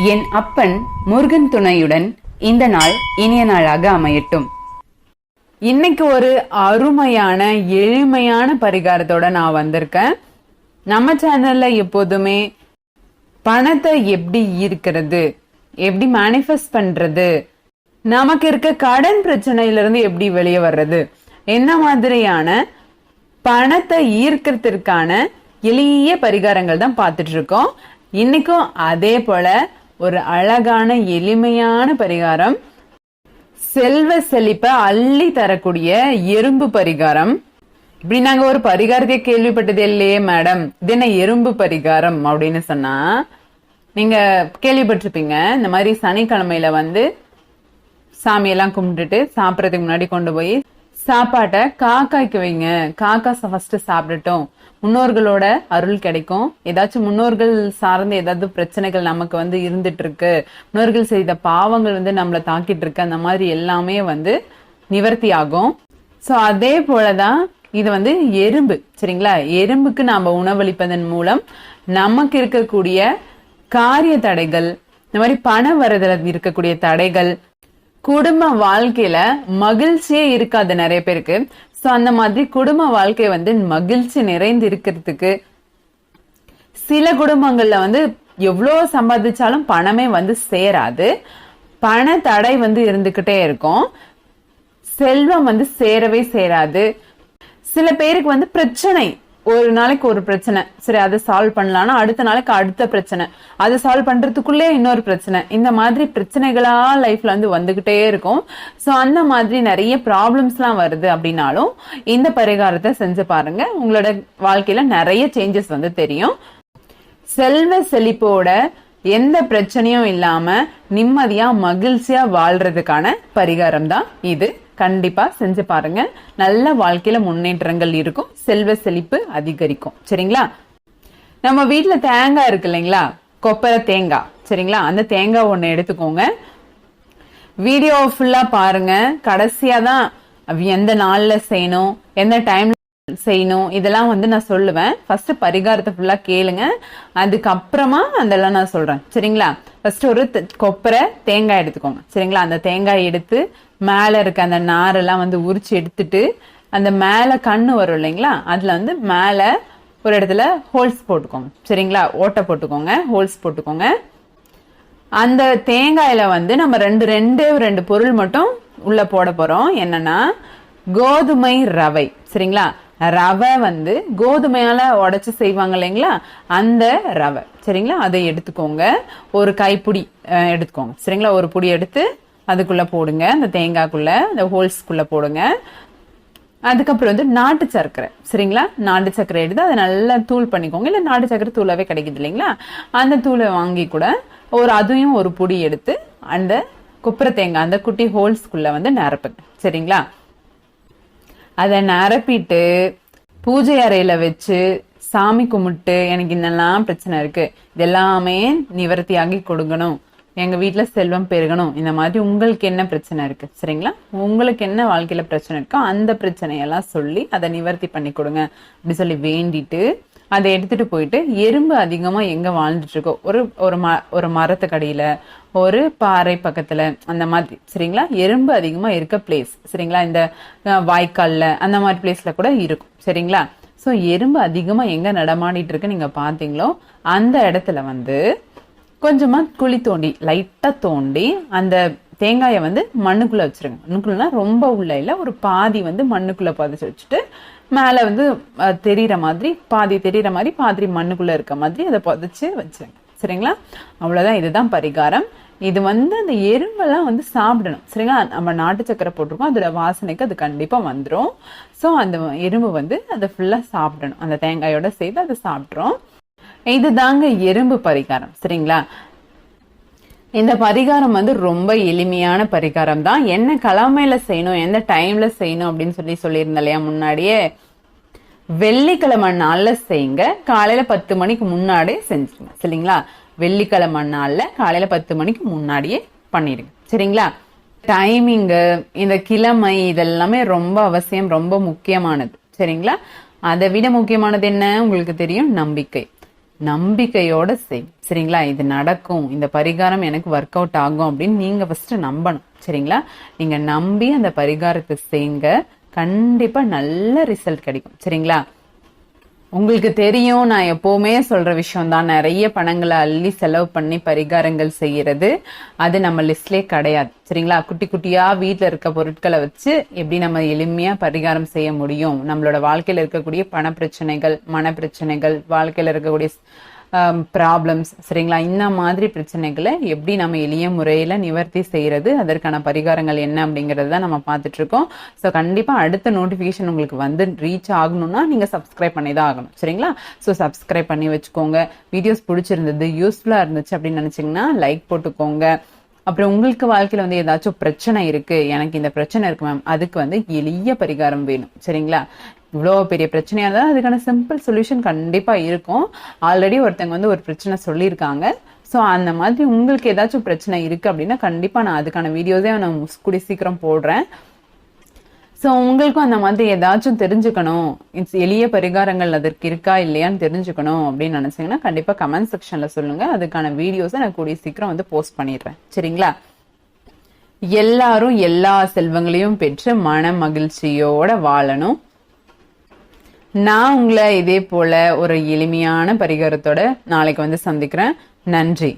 என் அப்பன் முருகன் துணையுடன் இந்த நாள் இனிய நாளாக அமையட்டும். இன்னைக்கு ஒரு அருமையான எளிமையான பரிகாரத்தோட நான் வந்திருக்கேன். நம்ம சேனல்ல எப்போதுமே பணத்தை எப்படி ஈர்க்கிறது, எப்படி மேனிஃபெஸ்ட் பண்றது, நமக்கு இருக்க கடன் பிரச்சனையில இருந்து எப்படி வெளியே வர்றது, என்ன மாதிரியான பணத்தை ஈர்க்கிறதுக்கான எளிய பரிகாரங்கள் தான் பார்த்துட்டு இருக்கோம். இன்னைக்கும் அதே போல ஒரு அழகான எளிமையான பரிகாரம், செல்வ செழிப்பை அள்ளி தரக்கூடிய எறும்பு பரிகாரம். இப்படி நாங்க ஒரு பரிகாரத்தை கேள்விப்பட்டதே இல்லையே மேடம், இது என்ன எறும்பு பரிகாரம் அப்படின்னு சொன்னா, நீங்க கேள்விப்பட்டிருப்பீங்க. இந்த மாதிரி சனிக்கிழமையில வந்து சாமியெல்லாம் கும்பிட்டுட்டு சாப்பிடறதுக்கு முன்னாடி கொண்டு போய் சாப்பாட்டை காக்காய்க்கு வைங்க, காக்கா ஃபர்ஸ்ட் சாப்பிடட்டும், முன்னோர்களோட அருள் கிடைக்கும். ஏதாச்சும் முன்னோர்கள் சார்ந்த ஏதாவது பிரச்சனைகள் நமக்கு வந்து இருந்துட்டு இருக்கு, முன்னோர்கள் செய்த பாவங்கள் வந்து நம்மளை தாக்கிட்டு இருக்கு, அந்த மாதிரி எல்லாமே வந்து நிவர்த்தி ஆகும். சோ அதே போலதான் இது வந்து எறும்பு, சரிங்களா? எறும்புக்கு நாம உணவளிப்பதன் மூலம் நமக்கு இருக்கக்கூடிய காரிய தடைகள், இந்த மாதிரி பண வரதுல இருக்கக்கூடிய தடைகள், குடும்ப வாழ்க்கையில மகிழ்ச்சியே இருக்காது நிறைய பேருக்கு. சோ அந்த மாதிரி குடும்ப வாழ்க்கை வந்து மகிழ்ச்சி நிறைந்து இருக்கிறதுக்கு, சில குடும்பங்கள்ல வந்து எவ்வளவு சம்பாதிச்சாலும் பணமே வந்து சேராது, பண தடை வந்து இருந்துகிட்டே இருக்கும், செல்வம் வந்து சேரவே சேராது. சில பேருக்கு வந்து பிரச்சனை, ஒரு நாளைக்கு ஒரு பிரச்சனை, சரி அதை சால்வ் பண்ணலாம்னா அடுத்த நாளைக்கு அடுத்த பிரச்சனை, அதை சால்வ் பண்றதுக்குள்ளே இன்னொரு பிரச்சனை, இந்த மாதிரி பிரச்சனைகளா லைஃப்ல வந்து வந்துகிட்டே இருக்கும். சோ அந்த மாதிரி நிறைய ப்ராப்ளம்ஸ் எல்லாம் வருது அப்படின்னாலும் இந்த பரிகாரத்தை செஞ்சு பாருங்க, உங்களோட வாழ்க்கையில நிறைய சேஞ்சஸ் வந்து தெரியும். செல்வ செழிப்போட எந்த பிரச்சனையும் இல்லாம நிம்மதியா மகிழ்ச்சியா வாழ்றதுக்கான பரிகாரம் தான் இது. கண்டிப்பா செஞ்சு பாருங்க, நல்ல வாழ்க்கையில முன்னேற்றங்கள் இருக்கும், செல்வ செழிப்பு அதிகரிக்கும். சரிங்களா? நம்ம வீட்டுல தேங்காய் இருக்கு இல்லைங்களா, கொப்பரை தேங்காய், சரிங்களா? அந்த தேங்காய் ஒண்ணு எடுத்துக்கோங்க. வீடியோ ஃபுல்லா பாருங்க, கடைசியா தான் எந்த நாள்ல செய்யணும், எந்த டைம்ல செய்யணும் இதெல்லாம் வந்து நான் சொல்லுவேன். ஃபர்ஸ்ட் பரிகாரத்தை ஃபுல்லா கேளுங்க, அதுக்கப்புறமா அதெல்லாம் நான் சொல்றேன். சரிங்களா? ஃபர்ஸ்ட் ஒரு கொப்பரை தேங்காய் எடுத்துக்கோங்க. சரிங்களா? அந்த தேங்காய் எடுத்து மேல இருக்க அந்த நாரெல்லாம் வந்து உரிச்சு எடுத்துட்டு, அந்த மேல கண்ணு வரும் இல்லைங்களா, அதுல வந்து மேல ஒரு இடத்துல ஹோல்ஸ் போட்டுக்கோங்க. சரிங்களா? ஓட்டை போட்டுக்கோங்க, ஹோல்ஸ் போட்டுக்கோங்க. அந்த தேங்காயில வந்து நம்ம ரெண்டு பொருள் மட்டும் உள்ள போட போறோம். என்னன்னா கோதுமை ரவை. சரிங்களா? ரவை வந்து கோதுமையால உடைச்சு செய்வாங்க இல்லைங்களா, அந்த ரவை. சரிங்களா? அதை எடுத்துக்கோங்க, ஒரு கைப்பிடி எடுத்துக்கோங்க. சரிங்களா? ஒரு புடி எடுத்து அதுக்குள்ள போடுங்க, அந்த தேங்காய்க்குள்ள அந்த ஹோல்ஸ்க்குள்ள போடுங்க. அதுக்கப்புறம் வந்து நாட்டு சர்க்கரை. சரிங்களா? நாட்டு சர்க்கரை எடுத்து அதை நல்லா தூள் பண்ணிக்கோங்க, இல்ல நாட்டு சர்க்கரை தூளாவே கிடைக்குது இல்லைங்களா, அந்த தூளை வாங்கி கூட அதையும் ஒரு புடி எடுத்து அந்த கொப்பரை தேங்காய் அந்த குட்டி ஹோல்ஸ்க்குள்ள வந்து நிரப்புங்க. சரிங்களா? அதை நிரப்பிட்டு பூஜை அறையில வச்சு சாமி கும்பிட்டு, எனக்கு இன்னெல்லாம் பிரச்சனை இருக்கு, இதெல்லாமே நிவர்த்தி ஆகி கொடுக்கணும், எங்க வீட்டுல செல்வம் பெருகணும், இந்த மாதிரி உங்களுக்கு என்ன பிரச்சனை இருக்கு, சரிங்களா, உங்களுக்கு என்ன வாழ்க்கையில பிரச்சனை இருக்கோ அந்த பிரச்சனையெல்லாம் சொல்லி அதை நிவர்த்தி பண்ணி கொடுங்க அப்படி சொல்லி வேண்டிட்டு அதை எடுத்துட்டு போயிட்டு, எறும்பு அதிகமா எங்க வாழ்ந்துட்டு இருக்கோ ஒரு மரத்துக்கடியில, ஒரு பாறை பக்கத்துல, அந்த மாதிரி, சரிங்களா, எறும்பு அதிகமா இருக்க பிளேஸ், சரிங்களா, இந்த வாய்க்கால்ல அந்த மாதிரி பிளேஸ்ல கூட இருக்கும். சரிங்களா? சோ எறும்பு அதிகமா எங்க நடமாடிட்டு இருக்கு நீங்க பாத்தீங்களோ அந்த இடத்துல வந்து கொஞ்சமா குழி தோண்டி, லைட்டா தோண்டி அந்த தேங்காயை வந்து மண்ணுக்குள்ள வச்சிருங்க. மண்ணுக்குள்ளனா ரொம்ப உள்ள இல்ல, ஒரு பாதி வந்து மண்ணுக்குள்ள புதைச்சு வச்சுட்டு, மேல வந்து தெரியற மாதிரி பாதி மண்ணுக்குள்ள இருக்க மாதிரி அதை புதைச்சு வச்சிருங்க. சரிங்களா? அவ்வளவுதான், இதுதான் பரிகாரம். இது வந்து அந்த எறும்பெல்லாம் வந்து சாப்பிடணும். சரிங்களா? நம்ம நாட்டு சக்கரை போட்டிருக்கோம், அதோட வாசனைக்கு அது கண்டிப்பா வந்துடும். சோ அந்த எறும்பு வந்து அதை ஃபுல்லா சாப்பிடணும், அந்த தேங்காயோட சேர்த்து அதை சாப்பிட்றோம். இதுதாங்க எறும்பு பரிகாரம். சரிங்களா? இந்த பரிகாரம் வந்து ரொம்ப எளிமையான பரிகாரம் தான். என்ன கிழமையில செய்யணும், எந்த டைம்ல செய்யணும் அப்படின்னு சொல்லியிருந்தேன் இல்லையா முன்னாடியே, வெள்ளிக்கிழமை நாள்ல செய்யுங்க, காலையில 10 மணிக்கு முன்னாடியே செஞ்சுருங்க. சரிங்களா? வெள்ளிக்கிழமை நாள்ல காலையில 10 மணிக்கு முன்னாடியே பண்ணிடுங்க. சரிங்களா? டைமிங்கு, இந்த கிழமை, இதெல்லாமே ரொம்ப அவசியம், ரொம்ப முக்கியமானது. சரிங்களா? அதை விட முக்கியமானது என்ன உங்களுக்கு தெரியும், நம்பிக்கை. நம்பிக்கையோட செய். சரிங்களா? இது நடக்கும், இந்த பரிகாரம் எனக்கு ஒர்க் அவுட் ஆகும் அப்படின்னு நீங்க ஃபர்ஸ்ட் நம்பணும். சரிங்களா? நீங்க நம்பி அந்த பரிகாரத்தை செய்யுங்க, கண்டிப்பா நல்ல ரிசல்ட் கிடைக்கும். சரிங்களா? உங்களுக்கு தெரியும், நான் எப்பவுமே சொல்ற விஷயம் தான், நிறைய பணங்களை அள்ளி செலவு பண்ணி பரிகாரங்கள் செய்யறது அது நம்ம லிஸ்ட்லயே கிடையாது. சரிங்களா? குட்டி குட்டியா வீட்டுல இருக்க பொருட்களை வச்சு எப்படி நம்ம எளிமையா பரிகாரம் செய்ய முடியும், நம்மளோட வாழ்க்கையில இருக்கக்கூடிய பண பிரச்சனைகள், மன பிரச்சனைகள், வாழ்க்கையில இருக்கக்கூடிய ப்ராப்ளம்ஸ், சரிங்களா, இந்த மாதிரி பிரச்சனைகளை எப்படி நம்ம எளிய முறையில நிவர்த்தி செய்யறது, அதற்கான பரிகாரங்கள் என்ன அப்படிங்கறது தான் நம்ம பார்த்துட்டு இருக்கோம். ஸோ கண்டிப்பா அடுத்த நோட்டிபிகேஷன் உங்களுக்கு வந்து ரீச் ஆகணும்னா நீங்க சப்ஸ்கிரைப் பண்ணி தான் ஆகணும். சரிங்களா? ஸோ சப்ஸ்கிரைப் பண்ணி வச்சுக்கோங்க. வீடியோஸ் பிடிச்சிருந்தது, யூஸ்ஃபுல்லா இருந்துச்சு அப்படின்னு நினைச்சீங்கன்னா லைக் போட்டுக்கோங்க. அப்புறம் உங்களுக்கு வாழ்க்கையில வந்து ஏதாச்சும் பிரச்சனை இருக்கு, எனக்கு இந்த பிரச்சனை இருக்கு மேம், அதுக்கு வந்து எளிய பரிகாரம் வேணும். சரிங்களா? இவ்வளோ பெரிய பிரச்சனையா இருந்தால் அதுக்கான சிம்பிள் சொல்யூஷன் கண்டிப்பா இருக்கும். ஆல்ரெடி ஒருத்தவங்க வந்து ஒரு பிரச்சனை சொல்லியிருக்காங்க. ஸோ அந்த மாதிரி உங்களுக்கு ஏதாச்சும் பிரச்சனை இருக்கு அப்படின்னா கண்டிப்பா நான் அதுக்கான வீடியோஸே நான் கூடி சீக்கிரம் போடுறேன். ஸோ உங்களுக்கும் அந்த மாதிரி ஏதாச்சும் தெரிஞ்சுக்கணும், எளிய பரிகாரங்கள் அதற்கு இருக்கா இல்லையான்னு தெரிஞ்சுக்கணும் அப்படின்னு நினைச்சீங்கன்னா கண்டிப்பா கமெண்ட் செக்ஷன்ல சொல்லுங்க. அதுக்கான வீடியோஸை நான் கூடிய சீக்கிரம் வந்து போஸ்ட் பண்ணிடுறேன். சரிங்களா? எல்லாரும் எல்லா செல்வங்களையும் பெற்று மன மகிழ்ச்சியோட வாழணும். நான் உங்களை இதே போல ஒரு எளிமையான பரிகாரத்தோட நாளைக்கு வந்து சந்திக்கிறேன். நன்றி.